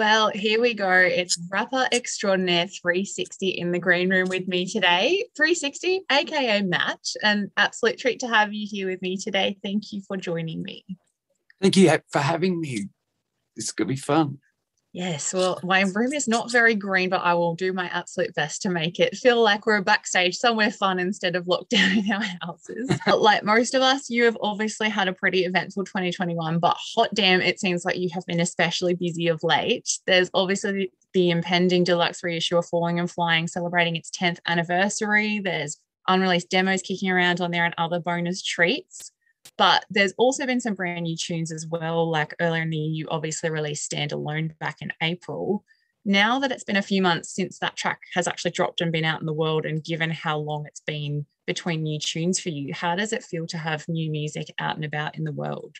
Well, here we go. It's rapper extraordinaire 360 in the green room with me today. 360, aka Matt, an absolute treat to have you here with me today. Thank you for joining me. Thank you for having me. It's going to be fun. Yes, well, my room is not very green, but I will do my absolute best to make it feel like we're backstage somewhere fun instead of locked down in our houses. But like most of us, you have obviously had a pretty eventful 2021, but hot damn, it seems like you have been especially busy of late. There's obviously the impending deluxe reissue of Falling and Flying celebrating its 10th anniversary. There's unreleased demos kicking around on there and other bonus treats. But there's also been some brand new tunes as well. Like earlier in the year, you obviously released Standalone back in April. Now that it's been a few months since that track has actually dropped and been out in the world, and given how long it's been between new tunes for you, how does it feel to have new music out and about in the world?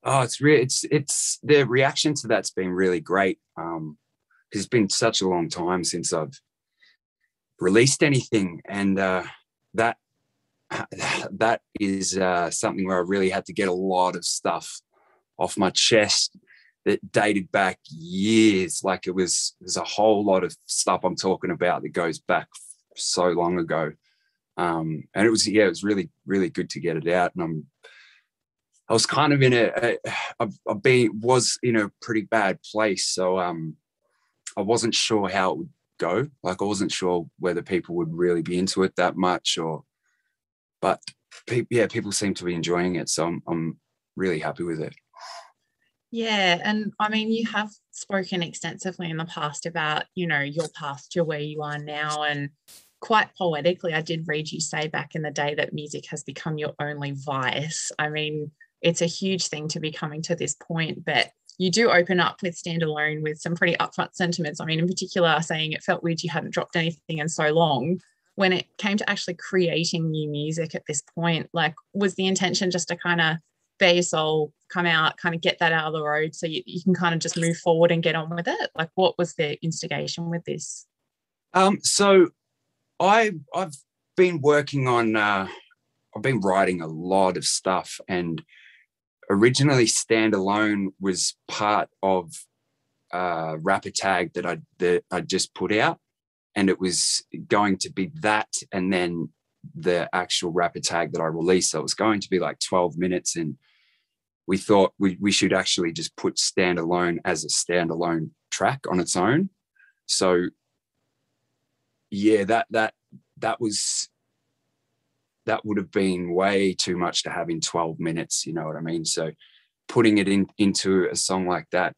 Oh, it's the reaction to that's been really great. It's been such a long time since I've released anything, and that is something where I really had to get a lot of stuff off my chest that dated back years. Like there's a whole lot of stuff I'm talking about that goes back so long ago. And it was really, really good to get it out. And I was kind of was in a pretty bad place. So I wasn't sure how it would go. Like I wasn't sure whether people would really be into it that much but people seem to be enjoying it. So I'm really happy with it. Yeah. And I mean, you have spoken extensively in the past about, your path to where you are now. And quite poetically, I did read you say back in the day that music has become your only vice. I mean, it's a huge thing to be coming to this point, but you do open up with Standalone with some pretty upfront sentiments. I mean, in particular, saying it felt weird you hadn't dropped anything in so long. When it came to actually creating new music at this point, like, was the intention just to kind of bare your soul, come out, kind of get that out of the road so you can kind of just move forward and get on with it? Like, what was the instigation with this? So I've been working on, I've been writing a lot of stuff, and originally Standalone was part of Rapper Tag that I just put out. And it was going to be that and then the actual Rapper Tag that I released. So it was going to be like 12 minutes. And we thought we should actually just put Standalone as a standalone track on its own. So yeah, that would have been way too much to have in 12 minutes. You know what I mean? So putting it into a song like that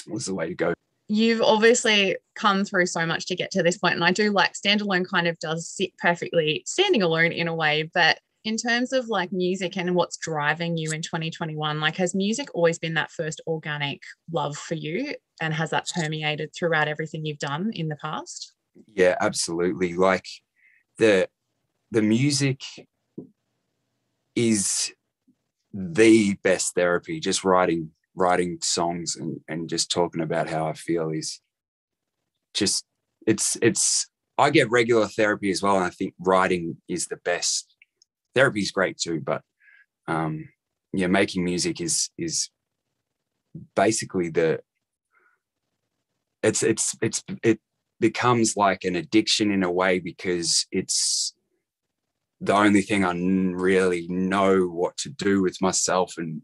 was the way to go. You've obviously come through so much to get to this point, and I do like Standalone kind of does sit perfectly standing alone in a way, but in terms of like music and what's driving you in 2021, like has music always been that first organic love for you, and has that permeated throughout everything you've done in the past? Yeah, absolutely. Like the music is the best therapy. Just writing songs and just talking about how I feel is just it's I get regular therapy as well, and I think writing is the best. Therapy is great too, but making music is basically it becomes like an addiction in a way, because it's the only thing I really know what to do with myself, and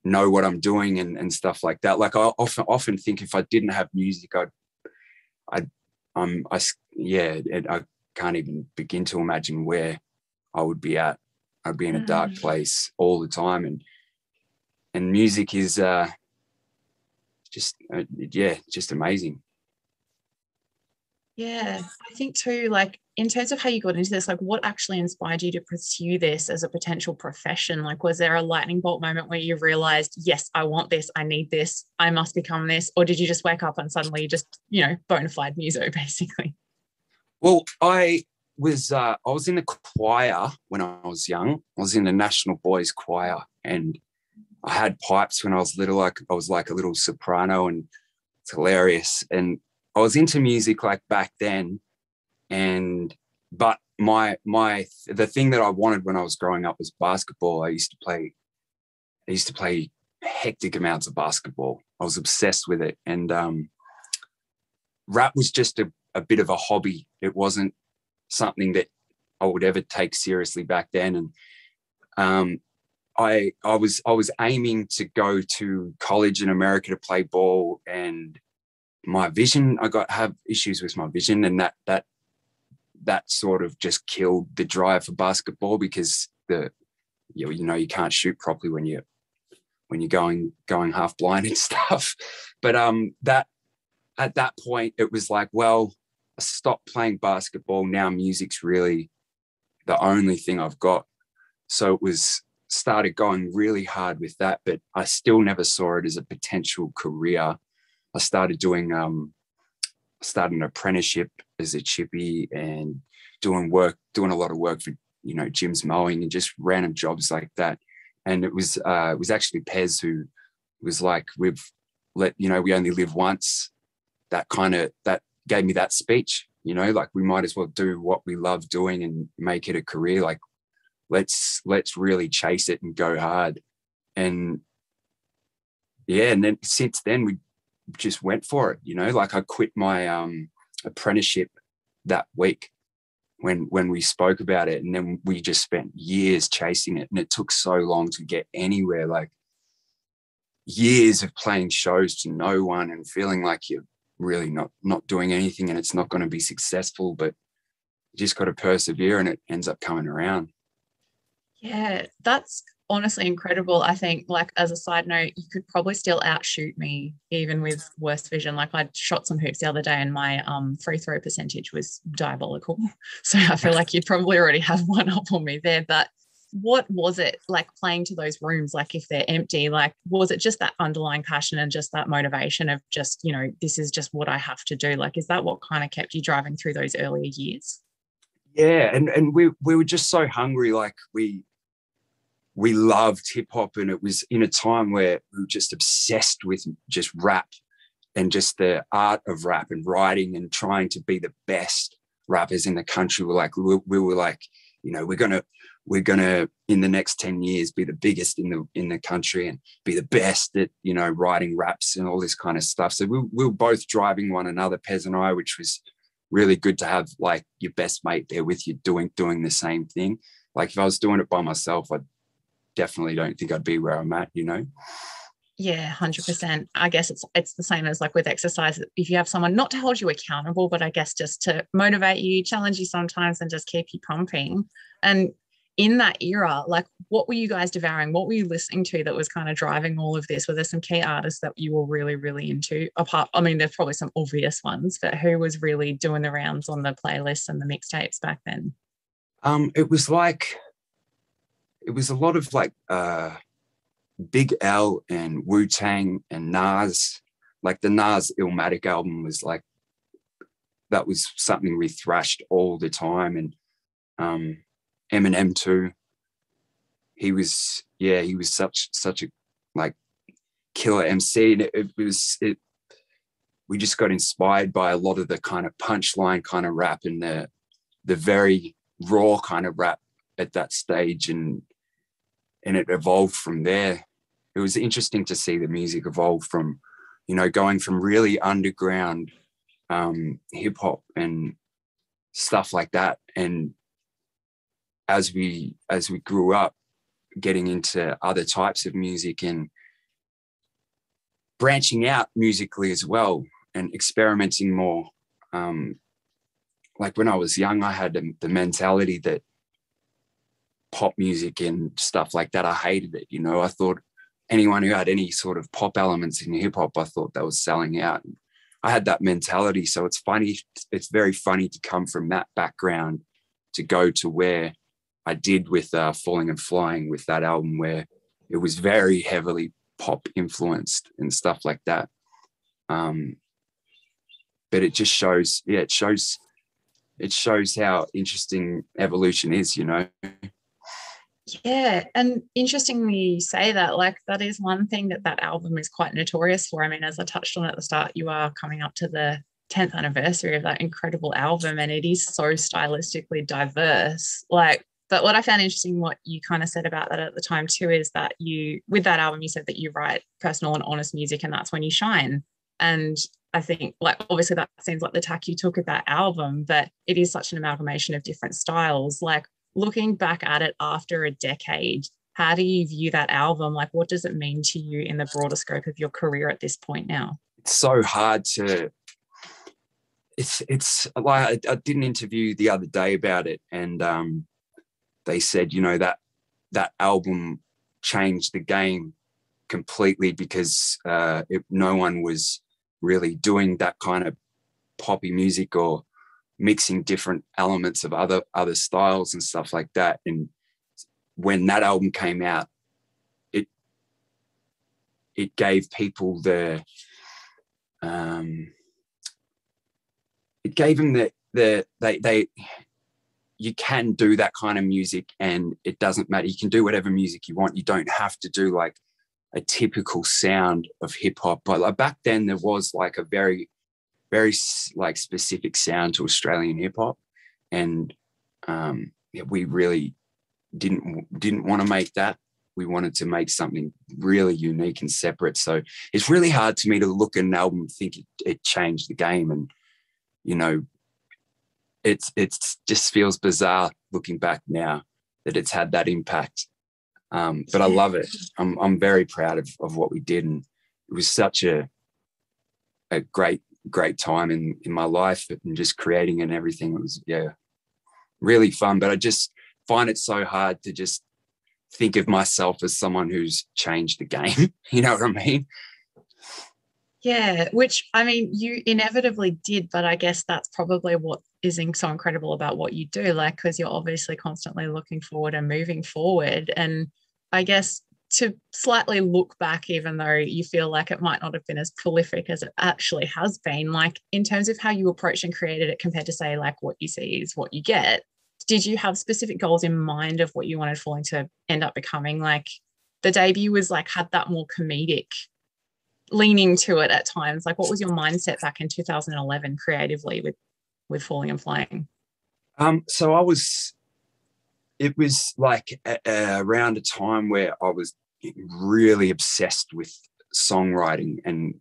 know what I'm doing and stuff like that. Like I often think if I didn't have music, I can't even begin to imagine where I would be at. I'd be in a dark place all the time, and music is just amazing. Yeah, I think too, like in terms of how you got into this, like what actually inspired you to pursue this as a potential profession? Like, was there a lightning bolt moment where you realized, yes, I want this, I need this, I must become this? Or did you just wake up and suddenly you just, bona fide muso, basically? Well, I was in the choir when I was young. I was in the National Boys Choir, and I had pipes when I was little. Like I was like a little soprano, and it's hilarious. And I was into music like back then, but the thing that I wanted when I was growing up was basketball. I used to play hectic amounts of basketball, I was obsessed with it. And rap was just a bit of a hobby. It wasn't something that I would ever take seriously back then. And I was aiming to go to college in America to play ball, and my vision, have issues with my vision, and that sort of just killed the drive for basketball, because you can't shoot properly when you're going half blind and stuff. But that at that point it was like, well, I stopped playing basketball. Now music's really the only thing I've got. So it was started going really hard with that, but I still never saw it as a potential career. I started doing an apprenticeship as a chippy and doing a lot of work for, gyms, mowing, and just random jobs like that. And it was actually Pez who was like, we only live once. That gave me that speech, like we might as well do what we love doing and make it a career. Like, let's really chase it and go hard. And yeah, and then since then we just went for it, like I quit my apprenticeship that week when we spoke about it, and then we just spent years chasing it, and it took so long to get anywhere, like years of playing shows to no one and feeling like you're really not doing anything and it's not going to be successful, but you just got to persevere and it ends up coming around. Yeah, that's honestly incredible. I think, like, as a side note, you could probably still outshoot me even with worse vision. Like, I shot some hoops the other day and my free throw percentage was diabolical. So I feel like you'd probably already have one up on me there. But what was it like playing to those rooms? Like, if they're empty, like, was it just that underlying passion and just that motivation of just, this is just what I have to do? Like, is that what kind of kept you driving through those earlier years? Yeah, and we were just so hungry. Like, we loved hip hop, and it was in a time where we were just obsessed with just rap and just the art of rap and writing and trying to be the best rappers in the country. We were like, we're gonna in the next 10 years be the biggest in the country and be the best at writing raps and all this kind of stuff. So we were both driving one another, Pez and I, which was really good to have like your best mate there with you doing the same thing. Like, if I was doing it by myself, I definitely don't think I'd be where I'm at, Yeah, 100%. I guess it's the same as like with exercise. If you have someone not to hold you accountable, but I guess just to motivate you, challenge you sometimes, and just keep you pumping. And in that era, like, what were you guys devouring? What were you listening to that was kind of driving all of this? Were there some key artists that you were really, really into? There's probably some obvious ones, but who was really doing the rounds on the playlists and the mixtapes back then? It was a lot of like Big L and Wu-Tang and Nas. Like, the Nas Illmatic album was like, that was something we thrashed all the time. And Eminem too. He was such a like killer MC. And we just got inspired by a lot of the kind of punchline kind of rap and the very raw kind of rap at that stage, and it evolved from there. It was interesting to see the music evolve from, going from really underground hip hop and stuff like that, and as we grew up, getting into other types of music and branching out musically as well and experimenting more. Like, when I was young, I had the mentality that pop music and stuff like that, I hated it. I thought anyone who had any sort of pop elements in hip hop, I thought they was selling out. I had that mentality. So it's very funny to come from that background to go to where I did with Falling and Flying, with that album, where it was very heavily pop influenced and stuff like that. But it just shows, it shows how interesting evolution is, Yeah, and interestingly you say that, like, that is one thing that album is quite notorious for. I mean, as I touched on at the start, you are coming up to the 10th anniversary of that incredible album, and it is so stylistically diverse. Like, But what I found interesting, what you kind of said about that at the time too, is that you, with that album, you said that you write personal and honest music and that's when you shine. And I think, like, obviously that seems like the tack you took with that album, but it is such an amalgamation of different styles. Like, looking back at it after a decade, how do you view that album? Like, what does it mean to you in the broader scope of your career at this point now? It's so hard to, it's like, I did an interview the other day about it, and they said, you know, that album changed the game completely because no one was really doing that kind of poppy music or mixing different elements of other styles and stuff like that. And when that album came out, it gave people it gave them they you can do that kind of music and it doesn't matter. You can do whatever music you want. You don't have to do like a typical sound of hip hop. But like back then there was like a very, very like specific sound to Australian hip hop. And we really didn't want to make that. We wanted to make something really unique and separate. So it's really hard to me to look at an album and think it changed the game. And, you know, it's just feels bizarre looking back now that it's had that impact. But I love it. I'm very proud of what we did. And it was such a great time in my life and just creating and everything. It was, really fun. But I just find it so hard to just think of myself as someone who's changed the game. You know what I mean? Yeah, which, I mean, you inevitably did, but I guess that's probably what is so incredible about what you do, like, because you're obviously constantly looking forward and moving forward. And I guess to slightly look back, even though you feel like it might not have been as prolific as it actually has been, like in terms of how you approached and created it compared to, say, like what you see is what you get, did you have specific goals in mind of what you wanted Falling to end up becoming? Like the debut was like, had that more comedic leaning to it at times. Like what was your mindset back in 2011 creatively with Falling and Flying? So it was like around a time where I was really obsessed with songwriting, and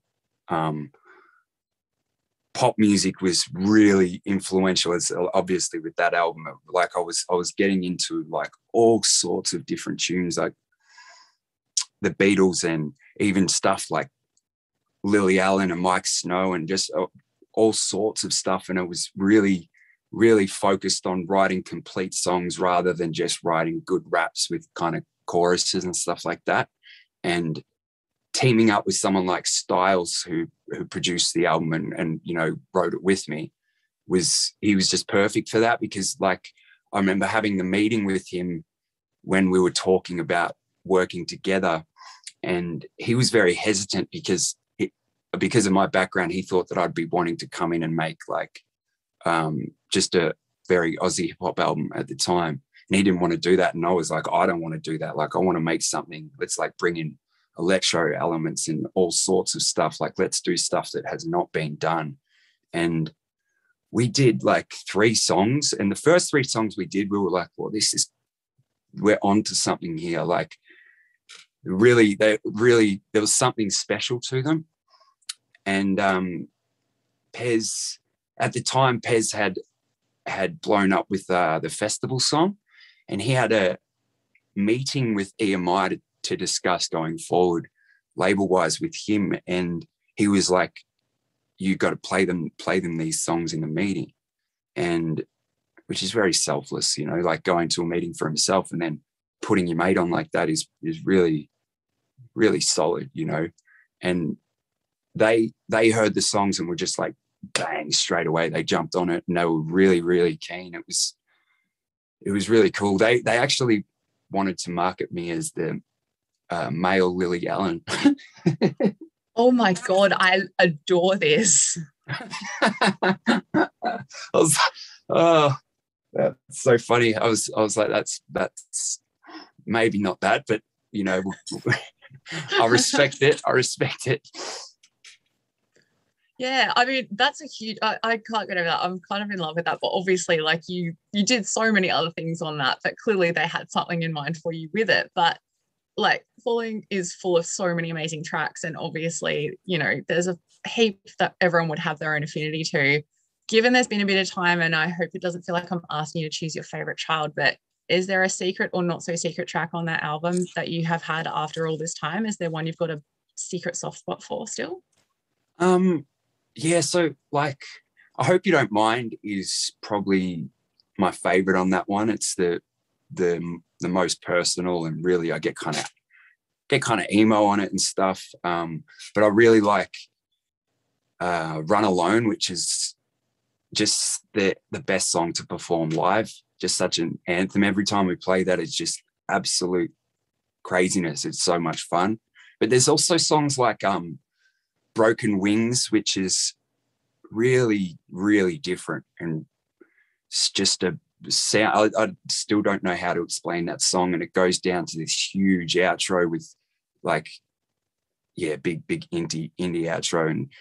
pop music was really influential, as obviously with that album. Like I was getting into like all sorts of different tunes, like the Beatles, and even stuff like Lily Allen and Mike Snow, and just all sorts of stuff. And I was really, really focused on writing complete songs rather than just writing good raps with kind of choruses and stuff like that. And teaming up with someone like Styles, who produced the album and you know, wrote it with me, he was just perfect for that. Because like I remember having the meeting with him when we were talking about working together, and he was very hesitant because of my background. He thought that I'd be wanting to come in and make like just a very Aussie hip hop album at the time, and he didn't want to do that. And I was like, I don't want to do that. Like I want to make something that's like bring in electro elements and all sorts of stuff. Like let's do stuff that has not been done. And we did like 3 songs, and the first 3 songs we did, we were like, well, we're on to something here. Like really there was something special to them. And Pez, at the time, Pez had blown up with the festival song, and he had a meeting with EMI to discuss going forward label-wise with him. And he was like, you got to play them these songs in the meeting. And which is very selfless, you know, like going to a meeting for himself and then putting your mate on like that is really, really solid, you know. And they heard the songs and were just like, bang, straight away. They jumped on it and they were really, really keen. It was really cool. They actually wanted to market me as the male Lily Allen. Oh my God, I adore this. That's so funny. I was like, that's maybe not that, but you know, I respect it. Yeah, I mean, that's a huge, I can't get over that. I'm kind of in love with that. But obviously, like you did so many other things on that, but clearly they had something in mind for you with it. But like Falling is full of so many amazing tracks. And obviously, you know, there's a heap that everyone would have their own affinity to. Given there's been a bit of time, and I hope it doesn't feel like I'm asking you to choose your favorite child, but is there a secret or not so secret track on that album that you have had after all this time? Is there one you've got a secret soft spot for still? Yeah, so like I Hope You Don't Mind is probably my favorite on that one. It's the most personal, and really I get kind of emo on it and stuff. But I really like Run Alone, which is just the best song to perform live. Just such an anthem. Every time we play that, it's just absolute craziness. It's so much fun. But there's also songs like Broken Wings, which is really, really different. And it's just a sound. I still don't know how to explain that song. And it goes down to this huge outro with like, yeah, big indie outro. And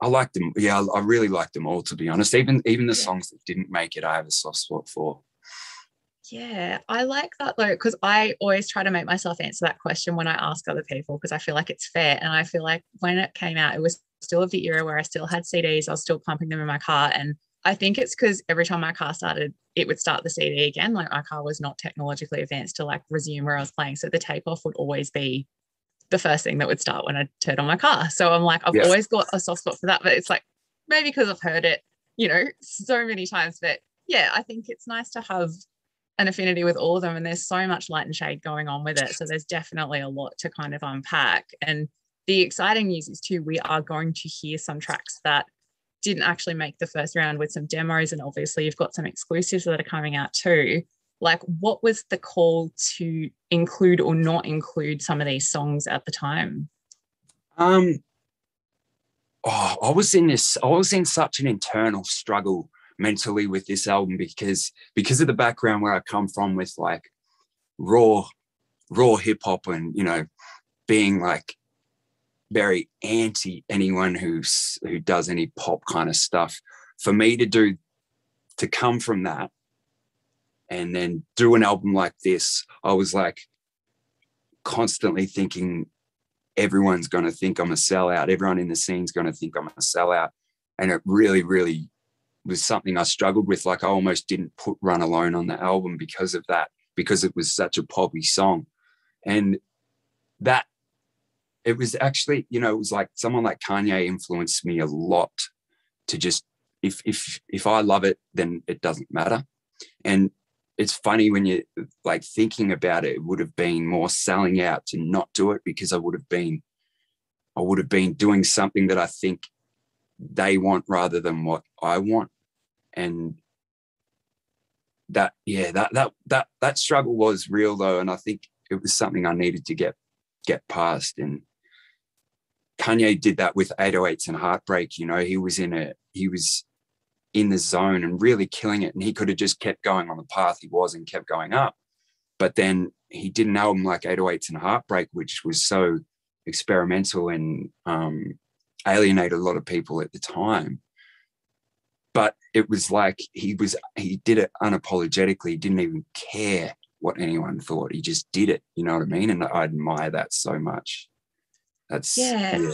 I like them. Yeah, I really like them all, to be honest. Even the songs that didn't make it, I have a soft spot for. Yeah, I like that though, because I always try to make myself answer that question when I ask other people, because I feel like it's fair. And I feel like when it came out, it was still of the era where I still had CDs, I was still pumping them in my car. And I think it's because every time my car started, it would start the CD again. Like my car was not technologically advanced to like resume where I was playing. So the takeoff would always be the first thing that would start when I turned on my car. So I'm like, I've always got a soft spot for that. But it's like, maybe because I've heard it, you know, so many times. But yeah, I think it's nice to have an affinity with all of them, and there's so much light and shade going on with it, so there's definitely a lot to kind of unpack. And the exciting news is too, we are going to hear some tracks that didn't actually make the first round with some demos, and obviously you've got some exclusives that are coming out too. Like, what was the call to include or not include some of these songs at the time? I was in such an internal struggle mentally with this album because of the background where I come from with like raw hip hop, and you know, being like very anti anyone who does any pop kind of stuff. For me to come from that and then do an album like this, I was like constantly thinking everyone's going to think I'm a sellout. Everyone in the scene's going to think I'm a sellout. And it really, really was something I struggled with. Like I almost didn't put Run Alone on the album because of that, because it was such a poppy song. And that it was actually, you know, it was like someone like Kanye influenced me a lot to just, if I love it, then it doesn't matter. And it's funny when you like thinking about it, it would have been more selling out to not do it, because I would have been doing something that I think they want rather than what I want. And that struggle was real though. And I think it was something I needed to get past. And Kanye did that with 808s and Heartbreak. You know, he was in the zone and really killing it. And he could have just kept going on the path he was and kept going up. But then he did an album like 808s and Heartbreak, which was so experimental and alienated a lot of people at the time. But it was like he did it unapologetically. He didn't even care what anyone thought. He just did it. You know what I mean? And I admire that so much. Yeah.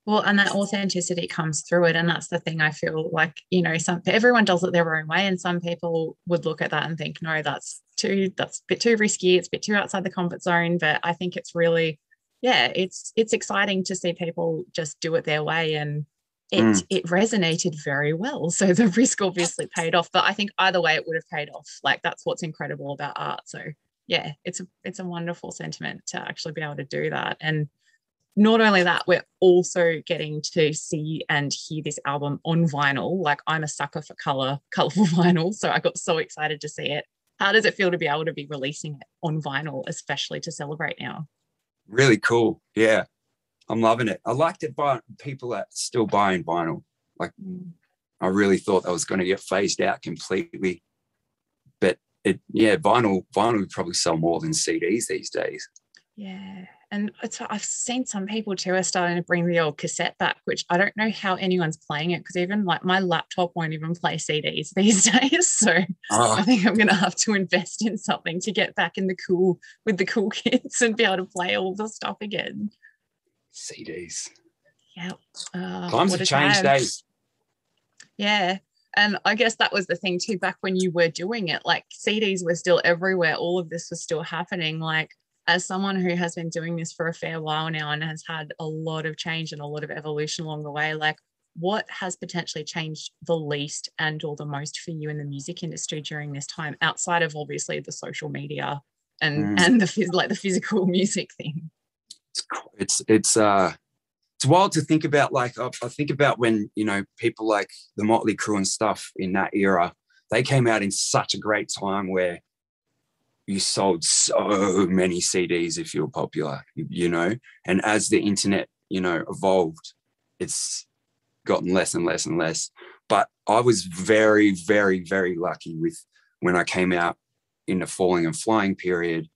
Well, and that authenticity comes through it. And that's the thing I feel like, you know, everyone does it their own way. And some people would look at that and think, no, that's a bit too risky. It's a bit too outside the comfort zone. But I think it's really, it's exciting to see people just do it their way. And it resonated very well. So the risk obviously paid off. But I think either way it would have paid off. Like that's what's incredible about art. So yeah, it's a wonderful sentiment to actually be able to do that. And not only that, we're also getting to see and hear this album on vinyl. Like I'm a sucker for colorful vinyl, so I got so excited to see it. How does it feel to be able to be releasing it on vinyl, especially to celebrate now? Really cool. Yeah, I'm loving it. I liked it by people that still buying vinyl. Like I really thought that was going to get phased out completely. But vinyl would probably sell more than CDs these days. Yeah. And I've seen some people too are starting to bring the old cassette back, which I don't know how anyone's playing it, because even like my laptop won't even play CDs these days. So I think I'm going to have to invest in something to get back in the cool with the cool kids and be able to play all the stuff again. CDs. Yeah. Times have changed, days. Yeah. And I guess that was the thing too, back when you were doing it, like CDs were still everywhere. All of this was still happening. Like, as someone who has been doing this for a fair while now and has had a lot of change and a lot of evolution along the way, like, what has potentially changed the least and or the most for you in the music industry during this time, outside of obviously the social media and the physical music thing? It's wild to think about. Like, I think about when, you know, people like the Motley Crue and stuff in that era, they came out in such a great time where you sold so many CDs if you were popular, you know, and as the internet, you know, evolved, it's gotten less and less and less. But I was very, very, very lucky with when I came out in the Falling and Flying period.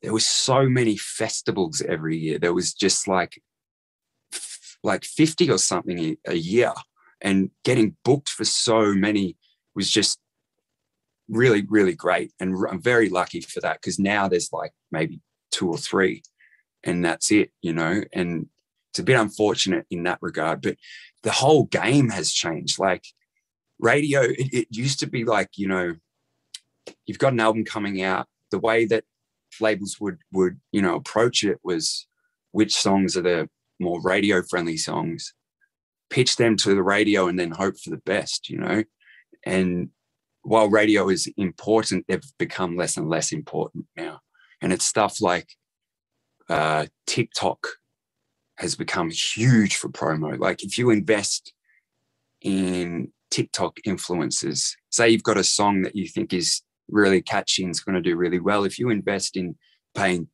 There was so many festivals every year. There was just like 50 or something a year, and getting booked for so many was just really, really great. And I'm very lucky for that, because now there's like maybe 2 or 3 and that's it, you know, and it's a bit unfortunate in that regard. But the whole game has changed. Like radio, it used to be like, you know, you've got an album coming out, the way that labels would, you know, approach it was which songs are the more radio friendly songs, pitch them to the radio and then hope for the best, you know. And while radio is important, they've become less and less important now. And it's stuff like TikTok has become huge for promo. Like if you invest in TikTok influencers, say you've got a song that you think is really catchy and is going to do really well, if you invest in paying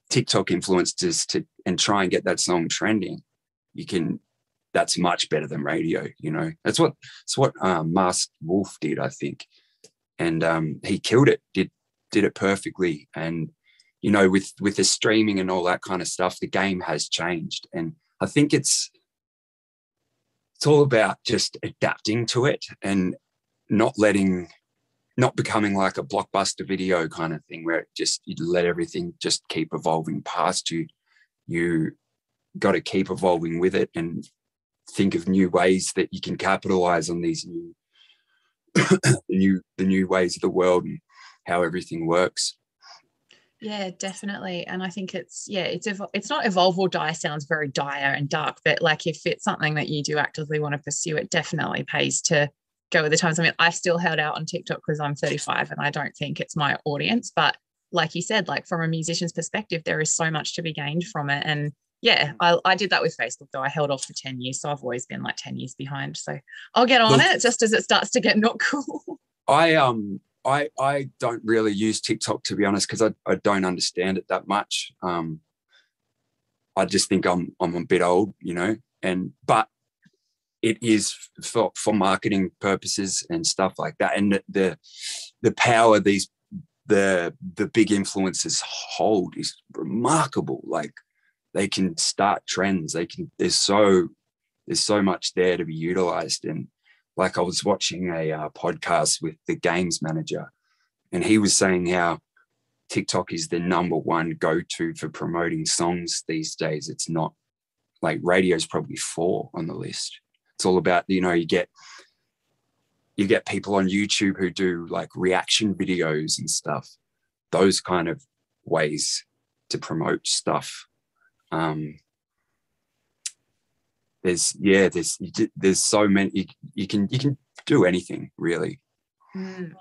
TikTok influencers to and try and get that song trending, you can. That's much better than radio, you know. That's what Masked Wolf did, I think, and he killed it. Did it perfectly. And you know, with the streaming and all that kind of stuff, the game has changed, and I think it's all about just adapting to it and not becoming like a blockbuster video kind of thing where you let everything just keep evolving past you. You got to keep evolving with it and think of new ways that you can capitalize on these new the new ways of the world and how everything works. Yeah, definitely. And I think it's not evolve or die sounds very dire and dark, but like if it's something that you do actively want to pursue, it definitely pays to go with the times. I mean, I still held out on TikTok because I'm 35 and I don't think it's my audience, but like you said, like from a musician's perspective, there is so much to be gained from it. And yeah, I did that with Facebook though. I held off for 10 years. So I've always been like 10 years behind. So I'll get on it just as it starts to get not cool. I don't really use TikTok, to be honest, because I don't understand it that much. I just think I'm a bit old, you know, but it is for marketing purposes and stuff like that. And the power the big influencers hold is remarkable. Like they can start trends. There's so much there to be utilized. And like I was watching a podcast with the games manager, and he was saying how TikTok is the number one go-to for promoting songs these days. It's not like radio's probably 4 on the list. It's all about, you know, you get people on YouTube who do like reaction videos and stuff, those kind of ways to promote stuff. There's so many, you can do anything really.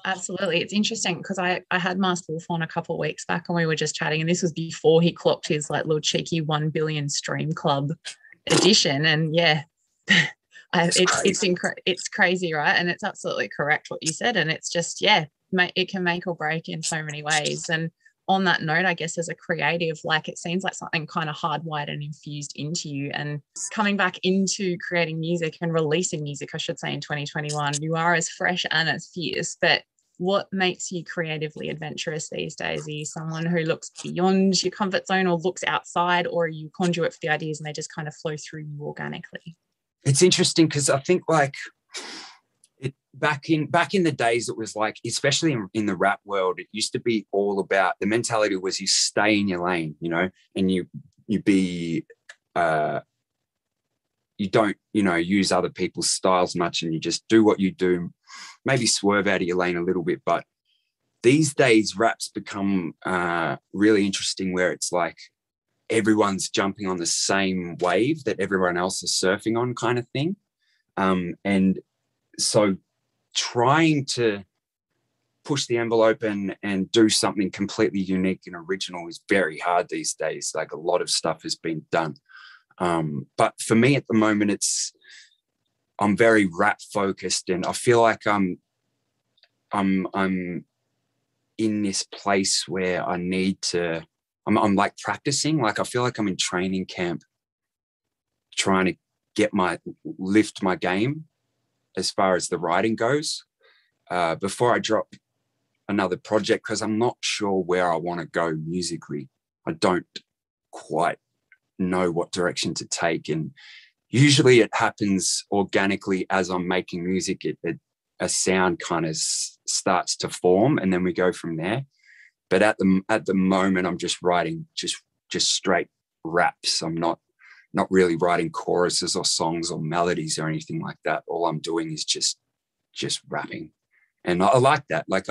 Absolutely. It's interesting because I had Masked Wolf on a couple of weeks back and we were just chatting, and this was before he clocked his like little cheeky 1 billion stream club edition. And yeah, it's crazy, right? And it's absolutely correct what you said. And it's just, yeah, it can make or break in so many ways. And on that note, I guess as a creative, like it seems like something kind of hardwired and infused into you, and coming back into creating music and releasing music, I should say, in 2021, you are as fresh and as fierce, but what makes you creatively adventurous these days? Are you someone who looks beyond your comfort zone or looks outside, or are you conduit for the ideas and they just kind of flow through you organically? It's interesting because I think like back in the days, it was like, especially in the rap world, it used to be all about, the mentality was you stay in your lane, you know, and you be you don't, you know, use other people's styles much, and you just do what you do, maybe swerve out of your lane a little bit. But these days rap's become really interesting, where it's like everyone's jumping on the same wave that everyone else is surfing on, kind of thing. And so trying to push the envelope and do something completely unique and original is very hard these days. Like, a lot of stuff has been done. But for me at the moment, I'm very rap focused, and I feel like I'm in this place where I need to, I'm like practicing. Like, I feel like I'm in training camp, trying to lift my game as far as the writing goes, before I drop another project, because I'm not sure where I want to go musically. I don't quite know what direction to take, and usually it happens organically as I'm making music. A sound kind of starts to form, and then we go from there. But at the moment, I'm just writing just straight raps. I'm not really writing choruses or songs or melodies or anything like that. All I'm doing is just rapping, and I like that. Like,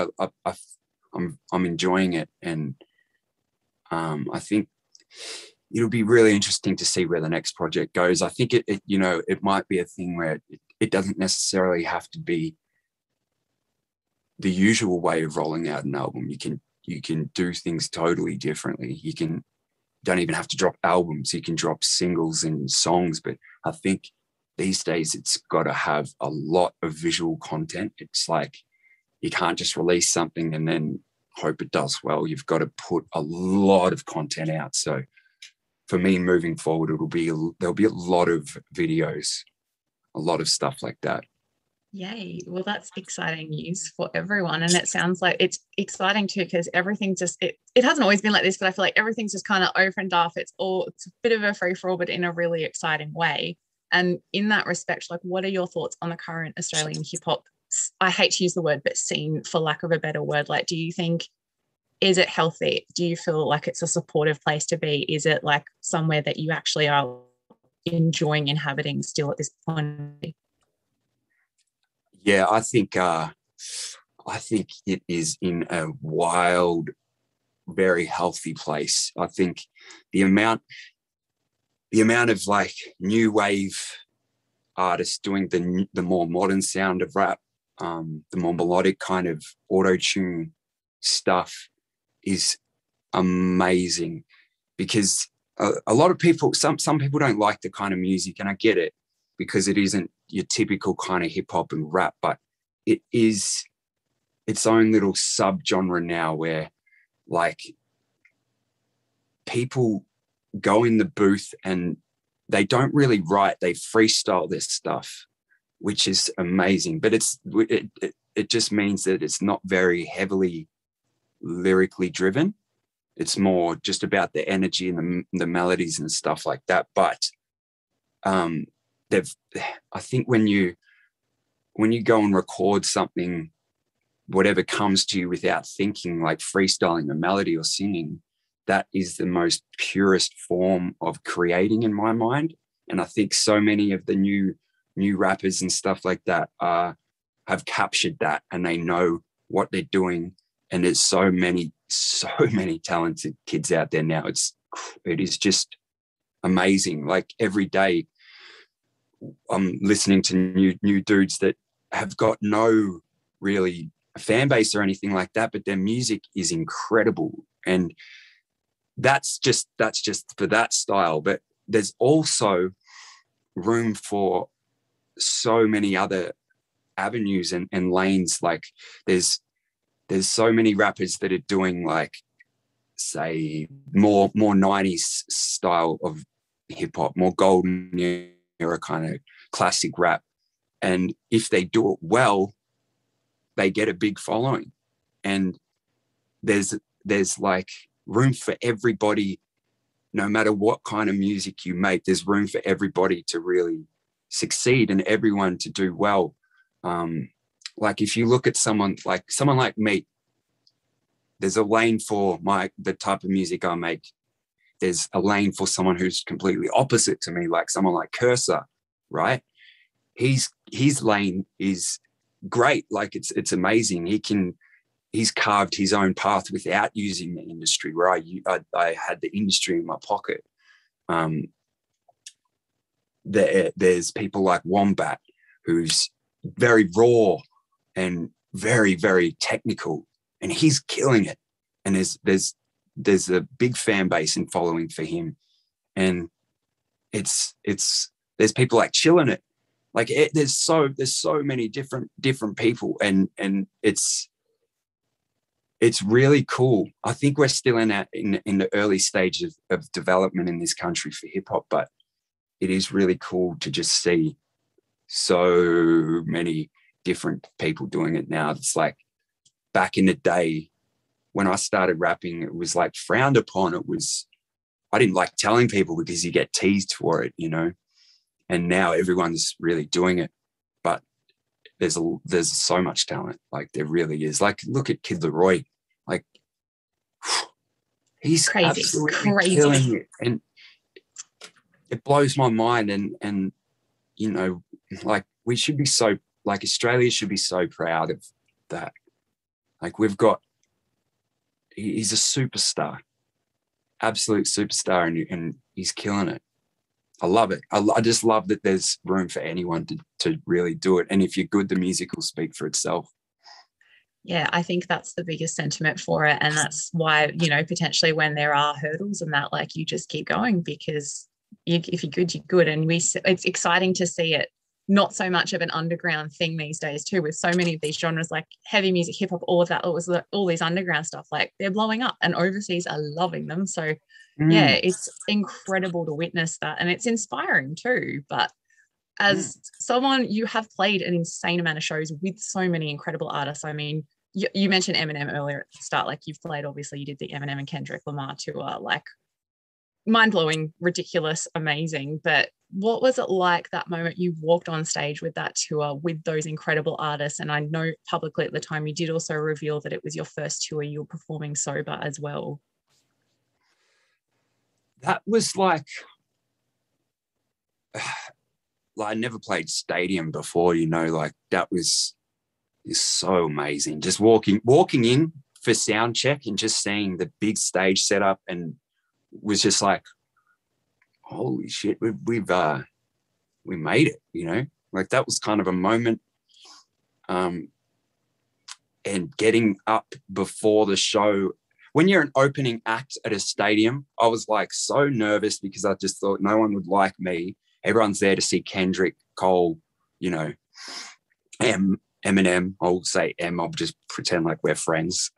I'm enjoying it, and I think it'll be really interesting to see where the next project goes. I think it might be a thing where it doesn't necessarily have to be the usual way of rolling out an album. You can do things totally differently. Don't even have to drop albums. You can drop singles and songs. But I think these days it's got to have a lot of visual content. It's like, you can't just release something and then hope it does well. You've got to put a lot of content out. So for me, moving forward, there'll be a lot of videos, a lot of stuff like that. Yay. Well, that's exciting news for everyone. And it sounds like it's exciting too, because everything it hasn't always been like this, but I feel like everything's just kind of opened up. It's a bit of a free for all, but in a really exciting way. And in that respect, like, what are your thoughts on the current Australian hip hop? I hate to use the word, but scene, for lack of a better word. Like, do you think, is it healthy? Do you feel like it's a supportive place to be? Is it like somewhere that you actually are enjoying inhabiting still at this point? Yeah, I think it is in a wild, very healthy place. I think the amount of like new wave artists doing the more modern sound of rap, the more melodic kind of auto-tune stuff is amazing, because a lot of people, some people don't like the kind of music, and I get it, because it isn't your typical kind of hip hop and rap, but it is its own little subgenre now, where like people go in the booth and they don't really write, they freestyle this stuff, which is amazing. But it just means that it's not very heavily lyrically driven. It's more just about the energy and the melodies and stuff like that. But I think when you go and record something, whatever comes to you without thinking, like freestyling a melody or singing, that is the most purest form of creating in my mind. And I think so many of the new rappers and stuff like that have captured that, and they know what they're doing. And there's so many talented kids out there now. It is just amazing. Like, every day I'm listening to new dudes that have got no really fan base or anything like that, but their music is incredible. And that's just for that style. But there's also room for so many other avenues and lanes. Like, there's so many rappers that are doing, like, say, more 90s style of hip hop, more golden era kind of classic rap. And if they do it well, they get a big following, and there's like room for everybody. No matter what kind of music you make, there's room for everybody to really succeed and everyone to do well. Like if you look at someone like me, there's a lane for the type of music I make. There's a lane for someone who's completely opposite to me, like someone like Cursor, right? His lane is great. Like it's amazing. He's carved his own path without using the industry, where I had the industry in my pocket. There's people like Wombat, who's very raw and very, very technical, and he's killing it. And there's a big fan base and following for him. And there's people like Chillin' It. Like there's so many different people, and it's really cool. I think we're still in the early stages of development in this country for hip hop, but it is really cool to just see so many different people doing it now. It's like back in the day when I started rapping, it was like frowned upon. I didn't like telling people because you get teased for it, you know. And now everyone's really doing it, but there's so much talent. Like there really is. Like look at Kid Leroy. Like he's absolutely killing it, and it blows my mind. And you know, like we should be so, like Australia should be so proud of that. Like he's a superstar, absolute superstar, and he's killing it. I love it. I just love that there's room for anyone to really do it. And if you're good, the music will speak for itself. Yeah, I think that's the biggest sentiment for it. And that's why, you know, potentially when there are hurdles and that, like you just keep going, because if you're good, you're good. And it's exciting to see it not so much of an underground thing these days too, with so many of these genres like heavy music, hip hop, all of that, all these underground stuff, like they're blowing up and overseas are loving them. So yeah, it's incredible to witness that, and it's inspiring too. But as someone, you have played an insane amount of shows with so many incredible artists. I mean, you mentioned Eminem earlier at the start, like you've played, obviously you did the Eminem and Kendrick Lamar tour, like mind-blowing, ridiculous, amazing. But what was it like that moment you walked on stage with that tour with those incredible artists? And I know publicly at the time you did also reveal that it was your first tour you were performing sober as well. That was like I never played stadium before, you know, like that is so amazing. Just walking in for sound check and just seeing the big stage setup, and was just like, holy shit, we made it, you know, like that was kind of a moment. And getting up before the show, when you're an opening act at a stadium, I was like so nervous because I just thought no one would like me. Everyone's there to see Kendrick, Cole, you know, Eminem. I'll say M. I'll just pretend like we're friends.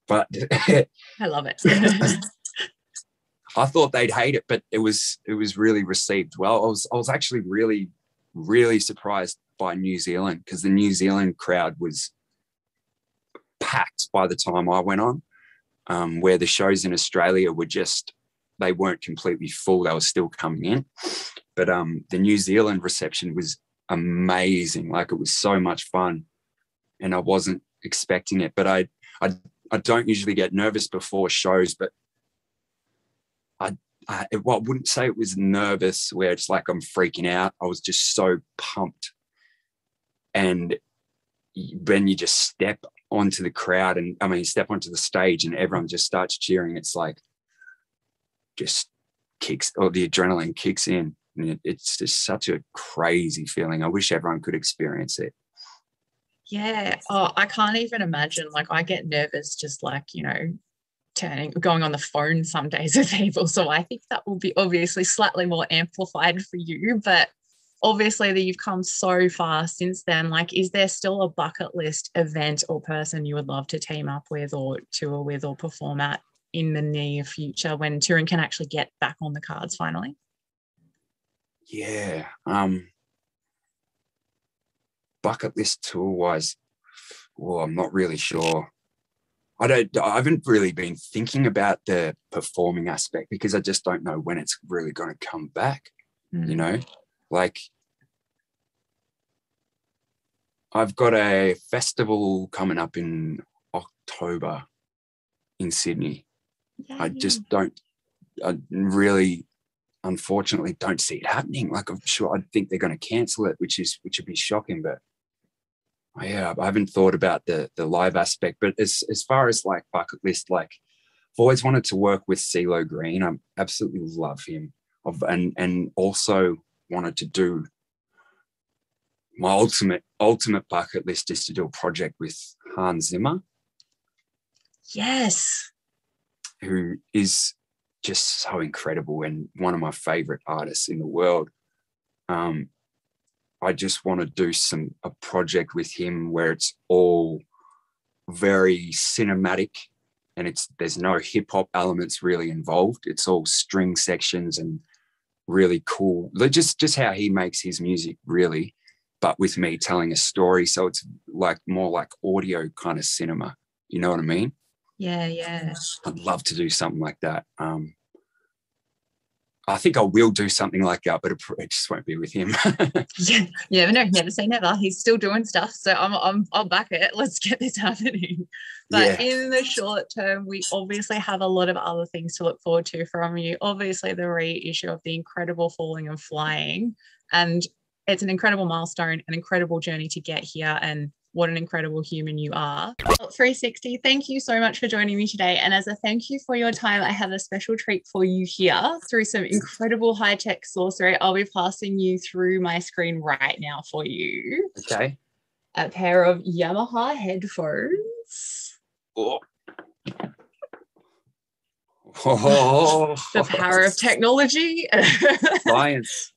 But I love it. I thought they'd hate it, but it was really received well. I was actually really, really surprised by New Zealand, because the New Zealand crowd was packed by the time I went on, where the shows in Australia were they weren't completely full. They were still coming in. But the New Zealand reception was amazing. Like it was so much fun, and I wasn't expecting it. But I don't usually get nervous before shows, but I wouldn't say it was nervous where it's like I'm freaking out. I was just so pumped. And when you just step onto the crowd step onto the stage and everyone just starts cheering, it's like just kicks, or the adrenaline kicks in. And it's just such a crazy feeling. I wish everyone could experience it. Yeah. Oh, I can't even imagine. Like I get nervous just like, you know, going on the phone some days with people. So I think that will be obviously slightly more amplified for you, but obviously that you've come so far since then. Like, is there still a bucket list event or person you would love to team up with or tour with or perform at in the near future when touring can actually get back on the cards finally? Yeah. bucket list tour wise, well, I'm not really sure. I haven't really been thinking about the performing aspect because I just don't know when it's really going to come back. You know, like I've got a festival coming up in October in Sydney. I really, unfortunately, don't see it happening. Like I'm sure I think they're going to cancel it, which would be shocking. But yeah, I haven't thought about the live aspect. But as far as like bucket list, like I've always wanted to work with CeeLo Green. I absolutely love him. And also wanted to do my ultimate bucket list is to do a project with Hans Zimmer. Yes. Who is just so incredible and one of my favorite artists in the world. I just want to do a project with him where it's all very cinematic and there's no hip hop elements really involved. It's all string sections and really cool. Just how he makes his music really, but with me telling a story. So it's like more like audio kind of cinema. You know what I mean? Yeah. I'd love to do something like that. I think I will do something like that, but it just won't be with him. Yeah, never say never. He's still doing stuff, so I'll back it. Let's get this happening. But in the short term, we obviously have a lot of other things to look forward to from you. Obviously, the reissue of The Incredible Falling and Flying, and it's an incredible milestone, an incredible journey to get here, and what an incredible human you are. Well, 360, thank you so much for joining me today. And as a thank you for your time, I have a special treat for you here through some incredible high-tech sorcery. I'll be passing you through my screen right now for you. Okay. A pair of Yamaha headphones. Oh. The power of technology. Science.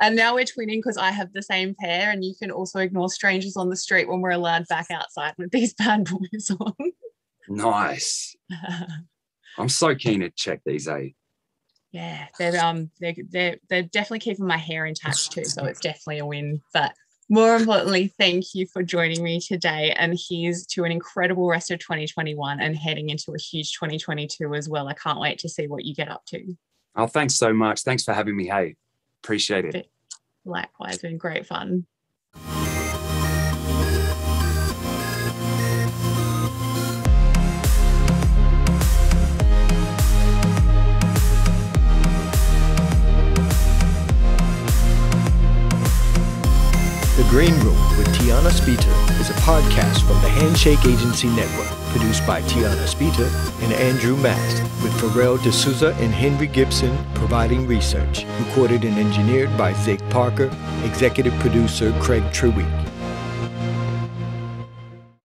And now we're twinning because I have the same pair, and you can also ignore strangers on the street when we're allowed back outside with these bad boys on. Nice. I'm so keen to check these out. Yeah, they're definitely keeping my hair intact too, so it's definitely a win. But more importantly, thank you for joining me today, and here's to an incredible rest of 2021 and heading into a huge 2022 as well. I can't wait to see what you get up to. Oh, thanks so much. Thanks for having me. Hey, appreciate it. Likewise, been great fun. The Green Room with Tiana Speter is a podcast from the Handshake Agency Network, produced by Tiana Speter and Andrew Mast, with Pharrell D'Souza and Henry Gibson providing research, recorded and engineered by Zig Parker, executive producer Craig Treweek.